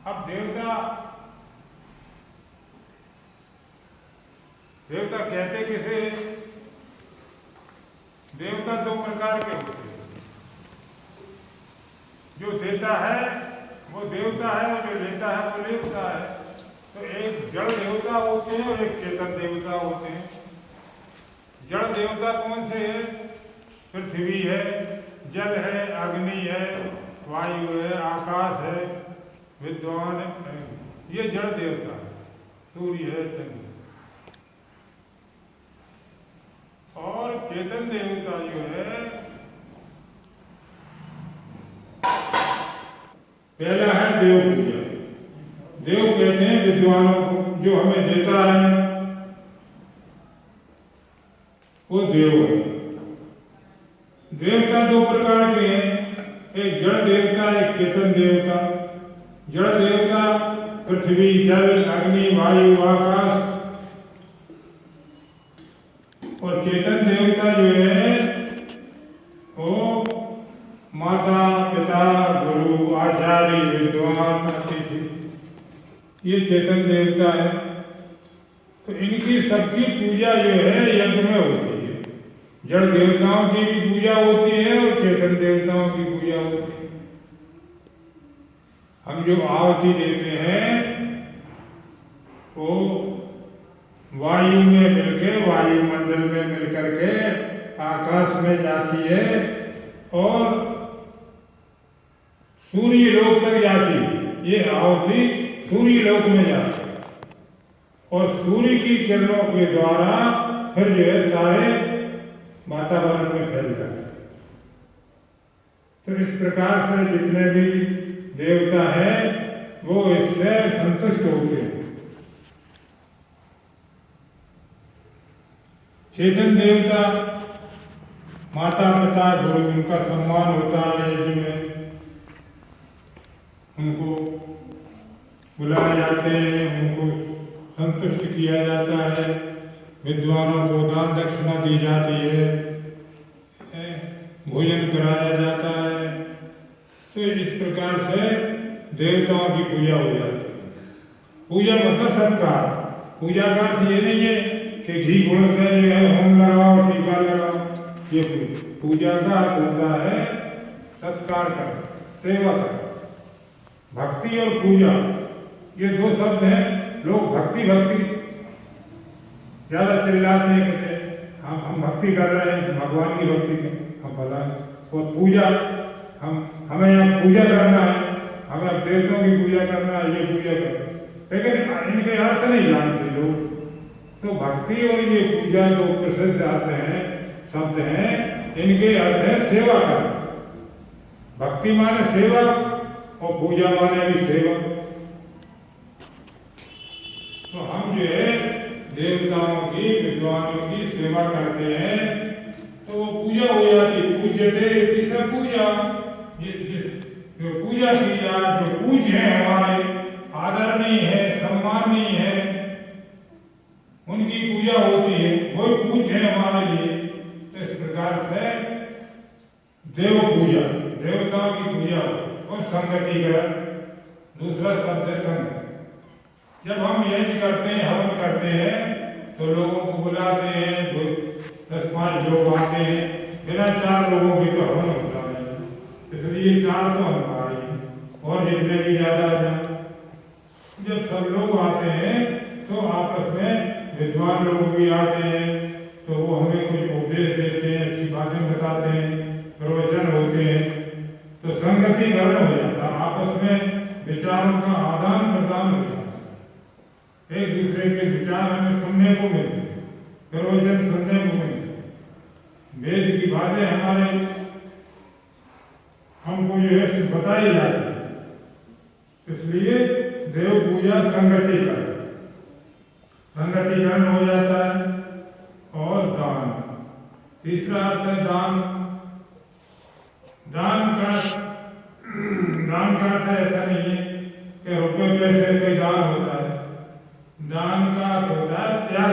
अब देवता देवता कहते किसे? देवता दो प्रकार के होते हैं। जो देता है वो देवता है और जो लेता है वो देवता है। तो एक जड़ देवता होते हैं और एक चेतन देवता होते हैं। जड़ देवता कौन से है? पृथ्वी है, जल है, अग्नि है, वायु है, आकाश है, विद्वान है, ये जड़ देवता है। सूर्य है, चंद्र। और चेतन देवता जो है, पहला है देव पूजा। देव कहते हैं विद्वानों को, जो हमें देता है वो देव है। देवता दो प्रकार के हैं, एक जड़ देवता, एक चेतन देवता। जड़ देवता पृथ्वी, जल, अग्नि, वायु, आकाश। और चेतन देवता जो है वो माता, पिता, गुरु, आचार्य, विद्वान, अतिथि, ये चेतन देवता है। तो इनकी सबकी पूजा जो है यज्ञ में होती है। जड़ देवताओं की भी पूजा होती है और चेतन देवताओं की पूजा होती है। हम जो आहुति देते हैं वो वायु में मिलके, वायुमंडल में मिलकर के आकाश में जाती है और सूर्य लोक तक जाती है। ये आहुति सूर्य लोक में जाती है और सूर्य की किरणों के द्वारा फिर जो है सारे वातावरण में फैल जाता है। तो इस प्रकार से जितने भी देवता है वो इससे संतुष्ट होते हैं। चेतन देवता माता, पिता, गुरु, उनका सम्मान होता है यज्ञ में। उनको बुलाए जाते हैं, उनको संतुष्ट किया जाता है, विद्वानों को दान दक्षिणा दी जाती है, भोजन कराया जाता है। तो इस प्रकार से देवताओं की पूजा हो जाती है। पूजा मतलब सत्कार। पूजा का अर्थ ये नहीं है कि घी गुड़ से जो है होम लगाओ, टीका लगाओ। ये पूजा का अर्थ होता है सत्कार कर, सेवा कर। भक्ति और पूजा ये दो शब्द हैं। लोग भक्ति भक्ति ज्यादा चिल्लाते हैं, कहते हैं हम भक्ति कर रहे हैं, भगवान की भक्ति में हम भला है। और पूजा हमें यहाँ पूजा करना है, हमें अब देवताओं की पूजा करना है, ये पूजा कर। लेकिन इनके अर्थ नहीं जानते लोग। तो भक्ति और ये पूजा दो प्रसिद्ध अर्थ हैं, शब्द हैं। इनके अर्थ है सेवा करना। भक्ति माने सेवा और पूजा माने भी सेवा। तो हम जो है देवताओं की, विद्वानों की सेवा करते हैं तो वो पूजा हो जाती। पूज्यते इति स पूजा। जो पूजा की जाए, जो पूज्य है, हमारे आदरणीय है, सम्माननीय है, उनकी पूजा होती है, वही पूज्य है हमारे लिए। तो इस प्रकार से देव पूजा, देवताओं की पूजा और संगति कर। दूसरा शब्द है संग। जब हम यज्ञ करते हैं, हवन करते हैं तो लोगों को बुलाते हैं, 10-5 लोग आते हैं। बिना 4 लोगों की तो हवन होता है, इसलिए 4 तो हमारी और जितने भी ज्यादा जाए। जब सब लोग आते हैं तो आपस में विद्वान लोग भी आते हैं, तो वो हमें कुछ उपदेश देते हैं, अच्छी बातें बताते हैं, प्रवचन होते हैं। तो संगतिकरण हो जाता है, आपस में विचारों का आदान प्रदान हो जाता है। एक दूसरे के विचार हमें सुनने को मिलते हैं, प्रवचन सुनने को मिलते हैं, वेद की बातें हमारे हमको जो है बताई जाती है। इसलिए देव पूजा संगतिकरण, संगतिकरण हो जाता है। और दान, तीसरा अर्थ है दान। दान का अर्थ ऐसा नहीं है कि रुपये पैसे पे दान होता है। दान का अर्थ होता है त्याग।